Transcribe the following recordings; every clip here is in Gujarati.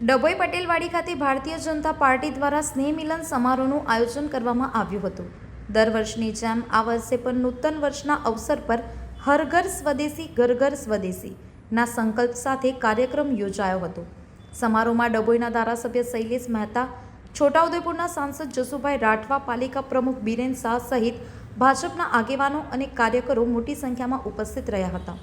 ડભોઈ પટેલવાડી ખાતે ભારતીય જનતા પાર્ટી દ્વારા સ્નેહ મિલન સમારોહનું આયોજન કરવામાં આવ્યું હતું। દર વર્ષની જેમ આ વર્ષે પણ નૂતન વર્ષના અવસર પર હર ઘર સ્વદેશી ઘર ઘર સ્વદેશીના સંકલ્પ સાથે કાર્યક્રમ યોજાયો હતો। સમારોહમાં ડભોઈના ધારાસભ્ય શૈલેષ મહેતા, છોટાઉદેપુરના સાંસદ જસુભાઈ રાઠવા, પાલિકા પ્રમુખ બીરેન શાહ સહિત ભાજપના આગેવાનો અને કાર્યકરો મોટી સંખ્યામાં ઉપસ્થિત રહ્યા હતા।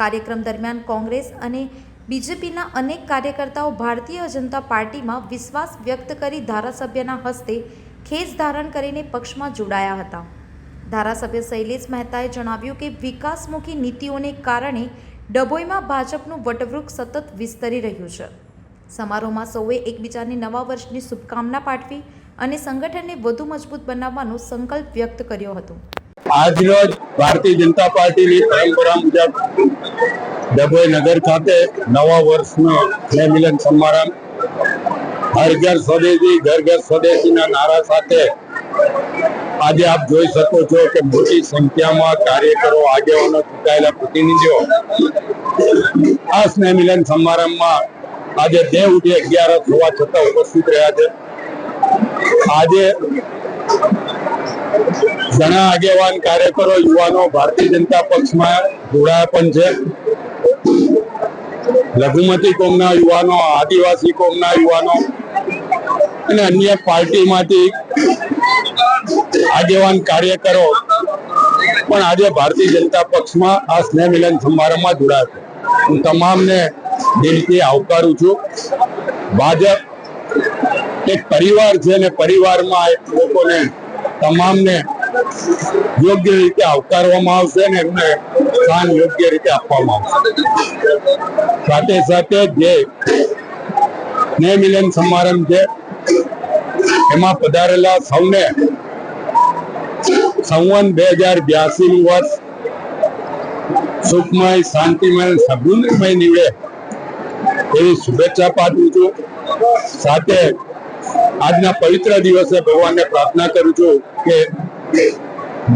કાર્યક્રમ દરમિયાન કોંગ્રેસ અને બીજેપીના અનેક કાર્યકર્તાઓ ભારતીય જનતા પાર્ટીમાં વિશ્વાસ વ્યક્ત કરી ધારાસભ્યના હસ્તે ખેસ ધારણ કરીને પક્ષમાં જોડાયા હતા। ધારાસભ્ય શૈલેષ મહેતાએ જણાવ્યું કે વિકાસમુખી નીતિઓને કારણે ડભોઈમાં ભાજપનું વટવૃક્ષ સતત વિસ્તરી રહ્યું છે। સમારોહમાં સૌએ એકબીજાને નવા વર્ષની શુભકામના પાઠવી અને સંગઠનને વધુ મજબૂત બનાવવાનો સંકલ્પ વ્યક્ત કર્યો હતો। આજરોજ ભારતીય જનતા પાર્ટીની પરંપરા મુજબ ડભોઈ નગર ખાતે નવા વર્ષનો સ્નેહ મિલન સમારંભ હર ઘર સ્વદેશી ઘર ઘર સ્વદેશીના નારા સાથે આજે આપ જોઈ શકો છો કે મોટી સંખ્યામાં કાર્યકરો, આગેવાનો, ચૂંટાયેલા પ્રતિનિધિઓ આ સ્નેહ મિલન સમારંભમાં આજે દેવ ઉઠી 11 હોવા છતાં ઉપસ્થિત રહ્યા છે। આજે ઘણા આગેવાન કાર્યકરો, યુવાનો ભારતીય જનતા પક્ષમાં જોડાયા પણ છે। લઘુમતી કોમના યુવાનો, આદિવાસી કોમના યુવાનો અને અન્ય પાર્ટીમાંથી આગેવાન કાર્યકરો પણ આજે ભારતીય જનતા પક્ષમાં આ સ્નેહ મિલન સમારંભમાં જોડાયા છે। હું તમામને દિલથી આવકારું છું। ભાજપ એક પરિવાર છે અને પરિવારમાં એક લોકોને તમામને યોગ્ય રીતે આવકારવામાં આવશે અને એમને સ્થાન યોગ્ય રીતે આપવામાં આવશે। સાથે સાથે જે સ્નેહ મિલન સમારંભ છે એમાં પધારેલા સૌને સંવત 2082 નું વર્ષ સુખમય, શાંતિમય, સદગુણમય નીવડે એવી શુભેચ્છા પાઠવું છું। સાથે આજના પવિત્ર દિવસે ભગવાનને પ્રાર્થના કરું છું કે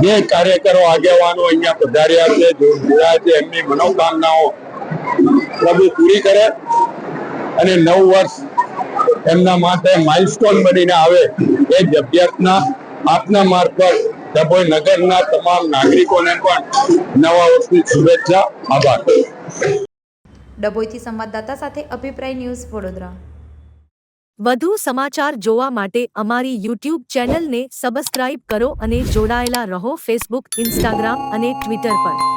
જે કાર્યકરો, આગેવાનો અહીંયા પધાર્યા છે, જોડાયા છે, એમની મનોકામનાઓ પ્રભુ પૂરી કરે અને નવ વર્ષ એમના માટે માઇલસ્ટોન બનીને આવે એ જ અભ્યર્થના આપના મારફત ડભોઈ નગરના તમામ નાગરિકોને પણ નવા વર્ષની શુભેચ્છા। આભાર। ડભોઈથી સંવાદદાતા સાથે અભિપ્રાય ન્યૂઝ વડોદરા। વધુ સમાચાર જોવા માટે અમારી યુટ્યુબ ચેનલને સબસ્ક્રાઇબ કરો અને જોડાયેલા રહો ફેસબુક, ઇન્સ્ટાગ્રામ અને ટ્વિટર પર।